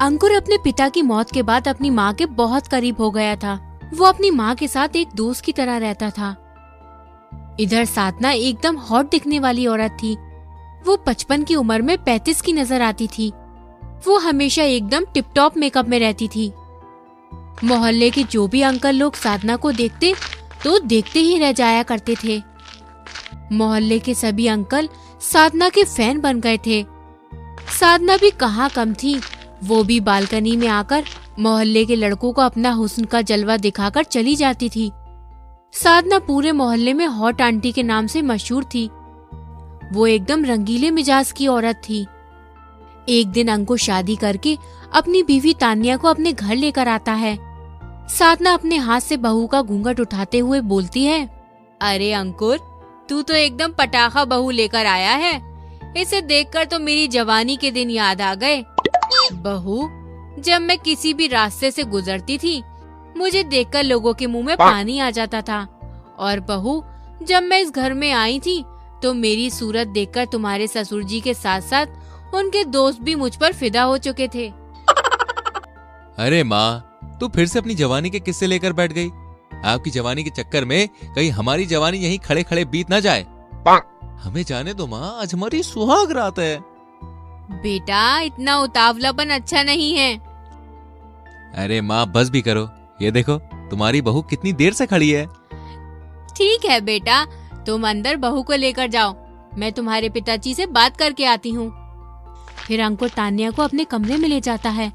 अंकुर अपने पिता की मौत के बाद अपनी माँ के बहुत करीब हो गया था। वो अपनी माँ के साथ एक दोस्त की तरह रहता था। इधर साधना एकदम हॉट दिखने वाली औरत थी। वो 55 की उम्र में 35 की नजर आती थी। वो हमेशा एकदम टिप टॉप मेकअप में रहती थी। मोहल्ले के जो भी अंकल लोग साधना को देखते तो देखते ही रह जाया करते थे। मोहल्ले के सभी अंकल साधना के फैन बन गए थे। साधना भी कहाँ कम थी। वो भी बालकनी में आकर मोहल्ले के लड़कों को अपना हुस्न का जलवा दिखाकर चली जाती थी। साधना पूरे मोहल्ले में हॉट आंटी के नाम से मशहूर थी। वो एकदम रंगीले मिजाज की औरत थी। एक दिन अंकुर शादी करके अपनी बीवी तान्या को अपने घर लेकर आता है। साधना अपने हाथ से बहू का घूंघट उठाते हुए बोलती है, अरे अंकुर, तू तो एकदम पटाखा बहू लेकर आया है। इसे देखकर तो मेरी जवानी के दिन याद आ गए। बहू, जब मैं किसी भी रास्ते से गुजरती थी मुझे देखकर लोगों के मुंह में पानी आ जाता था। और बहू, जब मैं इस घर में आई थी तो मेरी सूरत देखकर तुम्हारे ससुर जी के साथ साथ उनके दोस्त भी मुझ पर फिदा हो चुके थे। अरे माँ, तू फिर से अपनी जवानी के किस्से लेकर बैठ गई। आपकी जवानी के चक्कर में कहीं हमारी जवानी यहीं खड़े खड़े बीत ना जाए। हमें जाने दो माँ, आज हमारी सुहाग रात है। बेटा, इतना उतावलापन अच्छा नहीं है। अरे माँ, बस भी करो। ये देखो, तुम्हारी बहू कितनी देर से खड़ी है। ठीक है बेटा, तुम अंदर बहू को लेकर जाओ। मैं तुम्हारे पिताजी से बात करके आती हूँ। फिर अंकुर तान्या को अपने कमरे में ले जाता है।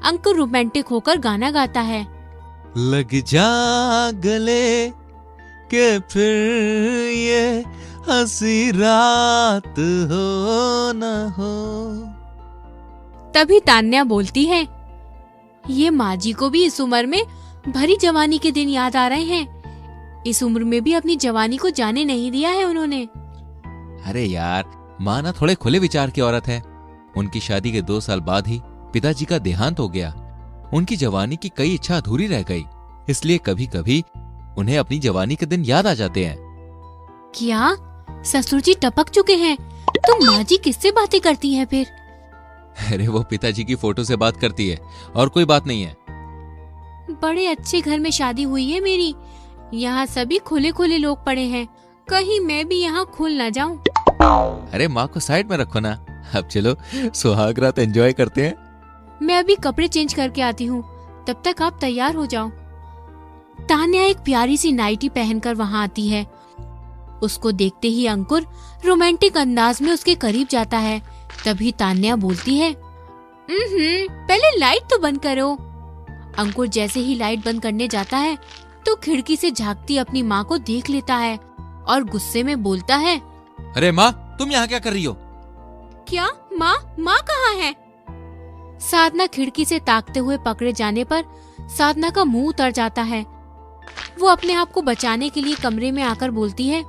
अंकुर रोमांटिक होकर गाना गाता है, लग जा गले के फिर ये हंसी रात हो न हो। तभी तान्या बोलती है, ये माँ जी को भी इस उम्र में भरी जवानी के दिन याद आ रहे हैं। इस उम्र में भी अपनी जवानी को जाने नहीं दिया है उन्होंने। अरे यार, माँ ना थोड़े खुले विचार की औरत है। उनकी शादी के 2 साल बाद ही पिताजी का देहांत हो गया। उनकी जवानी की कई इच्छा अधूरी रह गई, इसलिए कभी कभी उन्हें अपनी जवानी के दिन याद आ जाते हैं। क्या ससुर जी टपक चुके हैं? तो माँ जी किससे बातें करती हैं फिर? अरे वो पिताजी की फोटो से बात करती है, और कोई बात नहीं है। बड़े अच्छे घर में शादी हुई है मेरी। यहाँ सभी खुले खुले लोग पड़े हैं, कहीं मैं भी यहाँ खुल न जाऊं। अरे माँ को साइड में रखो ना। अब चलो सुहाग रात एंजॉय करते हैं। मैं अभी कपड़े चेंज करके आती हूँ, तब तक आप तैयार हो जाओ। तान्या एक प्यारी सी नाइटी पहनकर वहाँ आती है। उसको देखते ही अंकुर रोमांटिक अंदाज में उसके करीब जाता है। तभी तान्या बोलती है, पहले लाइट तो बंद करो। अंकुर जैसे ही लाइट बंद करने जाता है तो खिड़की से झांकती अपनी माँ को देख लेता है और गुस्से में बोलता है, अरे माँ, तुम यहाँ क्या कर रही हो? क्या माँ? माँ कहाँ है? साधना खिड़की से ताकते हुए पकड़े जाने पर साधना का मुंह उतर जाता है। वो अपने आप को बचाने के लिए कमरे में आकर बोलती है,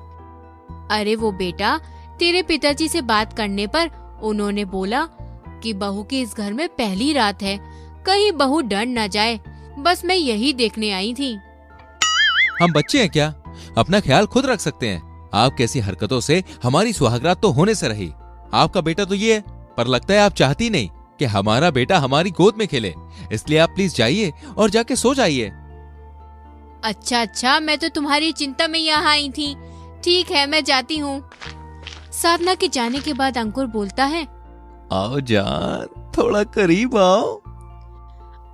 अरे वो बेटा, तेरे पिताजी से बात करने पर उन्होंने बोला कि बहू की इस घर में पहली रात है, कहीं बहू डर न जाए। बस मैं यही देखने आई थी। हम बच्चे हैं क्या? अपना ख्याल खुद रख सकते हैं। आप कैसी हरकतों से हमारी सुहागरात तो होने से रही। आपका बेटा तो ये है, पर लगता है आप चाहती नहीं कि हमारा बेटा हमारी गोद में खेले। इसलिए आप प्लीज जाइए और जाके सो जाइए। अच्छा, मैं तो तुम्हारी चिंता में यहाँ आई थी। ठीक है, मैं जाती हूँ। साधना के जाने के बाद अंकुर बोलता है, आओ जान, थोड़ा करीब आओ।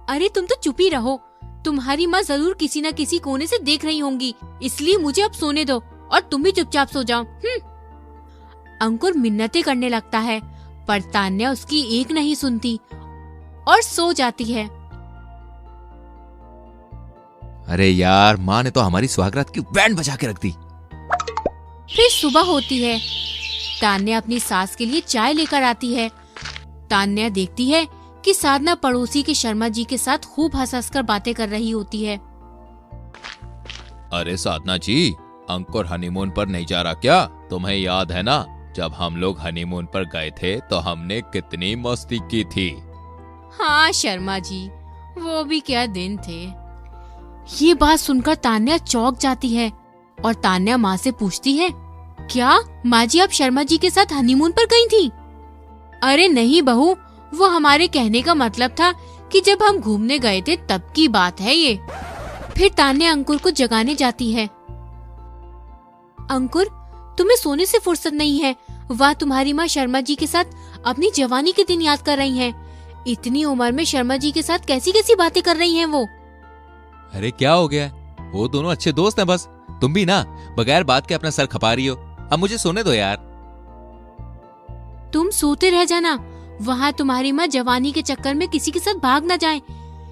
अरे तुम तो चुप ही रहो। तुम्हारी माँ जरूर किसी न किसी कोने से देख रही होंगी, इसलिए मुझे अब सोने दो और तुम भी चुपचाप सो जाओ। अंकुर मिन्नतें करने लगता है, पर तान्या उसकी एक नहीं सुनती और सो जाती है। अरे यार, माँ ने तो हमारी सुहागरात की बैंड बजा के रख दी। फिर सुबह होती है। तान्या अपनी सास के लिए चाय लेकर आती है। तान्या देखती है कि साधना पड़ोसी के शर्मा जी के साथ खूब हंस कर बातें कर रही होती है। अरे साधना जी, अंकुर हनीमून पर नहीं जा रहा क्या? तुम्हें याद है ना, जब हम लोग हनीमून पर गए थे तो हमने कितनी मस्ती की थी। हाँ शर्मा जी, वो भी क्या दिन थे। ये बात सुनकर तान्या चौंक जाती है और तान्या माँ से पूछती है, क्या माँ जी आप शर्मा जी के साथ हनीमून पर गई थी? अरे नहीं बहू, वो हमारे कहने का मतलब था कि जब हम घूमने गए थे तब की बात है ये। फिर तान्या अंकुर को जगाने जाती है। अंकुर, तुम्हें सोने से फुर्सत नहीं है। वह तुम्हारी माँ शर्मा जी के साथ अपनी जवानी के दिन याद कर रही हैं। इतनी उम्र में शर्मा जी के साथ कैसी कैसी बातें कर रही हैं वो। अरे क्या हो गया, वो दोनों अच्छे दोस्त हैं बस। तुम भी ना बगैर बात के अपना सर खपा रही हो। अब मुझे सोने दो यार। तुम सोते रह जाना, वहाँ तुम्हारी माँ जवानी के चक्कर में किसी के साथ भाग न जाए।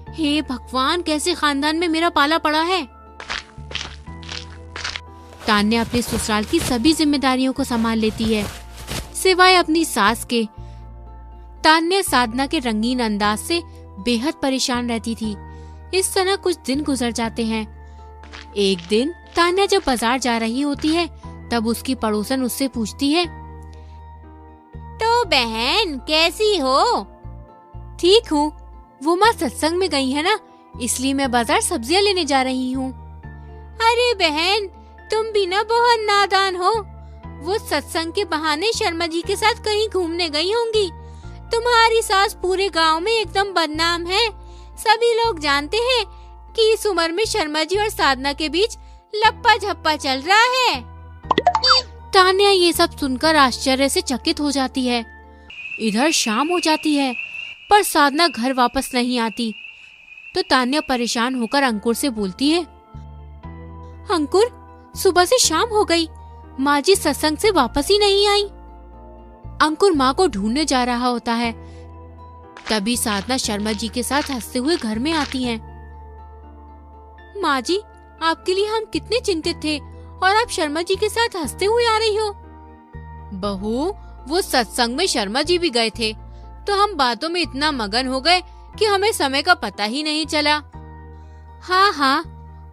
हे भगवान, कैसे खानदान में मेरा पाला पड़ा है। तान्या अपने ससुराल की सभी जिम्मेदारियों को संभाल लेती है सिवाय अपनी सास के। तान्या साधना के रंगीन अंदाज से बेहद परेशान रहती थी। इस तरह कुछ दिन गुजर जाते हैं। एक दिन तान्या जब बाजार जा रही होती है तब उसकी पड़ोसन उससे पूछती है, तो बहन कैसी हो? ठीक हूँ, वो माँ सत्संग में गई है ना, इसलिए मैं बाजार सब्जियाँ लेने जा रही हूँ। अरे बहन, तुम भी ना बहुत नादान हो। वो सत्संग के बहाने शर्मा जी के साथ कहीं घूमने गई होंगी। तुम्हारी सास पूरे गांव में एकदम बदनाम है। सभी लोग जानते हैं कि इस उम्र में शर्मा जी और साधना के बीच लप्पा झप्पा चल रहा है। तान्या ये सब सुनकर आश्चर्य से चकित हो जाती है। इधर शाम हो जाती है पर साधना घर वापस नहीं आती। तो तान्या परेशान होकर अंकुर से बोलती है, अंकुर, सुबह से शाम हो गई, माँ जी सत्संग से वापस ही नहीं आई। अंकुर माँ को ढूंढने जा रहा होता है। तभी साधना शर्मा जी के साथ हंसते हुए घर में आती हैं। माँ जी, आपके लिए हम कितने चिंतित थे और आप शर्मा जी के साथ हंसते हुए आ रही हो। बहू, वो सत्संग में शर्मा जी भी गए थे तो हम बातों में इतना मगन हो गए कि हमें समय का पता ही नहीं चला। हाँ हाँ,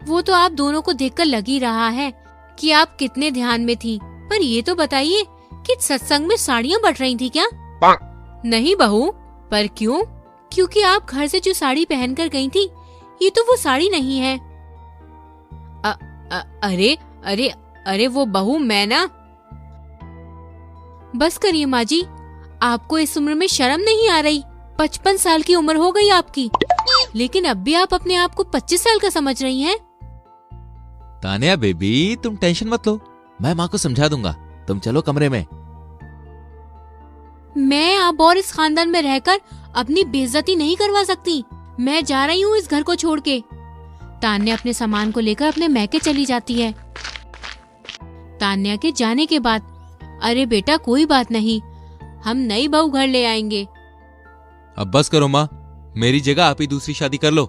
वो तो आप दोनों को देखकर लग ही रहा है कि आप कितने ध्यान में थी। पर ये तो बताइए कि सत्संग में साड़ियाँ बट रही थी क्या? नहीं बहू, पर क्यों? क्योंकि आप घर से जो साड़ी पहनकर गई थी, ये तो वो साड़ी नहीं है। अरे अरे अरे वो बहू, मैं ना। बस करिए माँ जी, आपको इस उम्र में शर्म नहीं आ रही? 55 साल की उम्र हो गई आपकी, लेकिन अब भी आप अपने आप को 25 साल का समझ रही हैं। तान्या बेबी, तुम टेंशन मत लो, मैं माँ को समझा दूंगा। तुम चलो कमरे में। मैं अब और इस खानदान में रहकर अपनी बेइज्जती नहीं करवा सकती। मैं जा रही हूँ इस घर को छोड़ के। तान्या अपने सामान को लेकर अपने मैके चली जाती है। तान्या के जाने के बाद, अरे बेटा कोई बात नहीं, हम नई बहू घर ले आएंगे। अब बस करो माँ, मेरी जगह आप ही दूसरी शादी कर लो।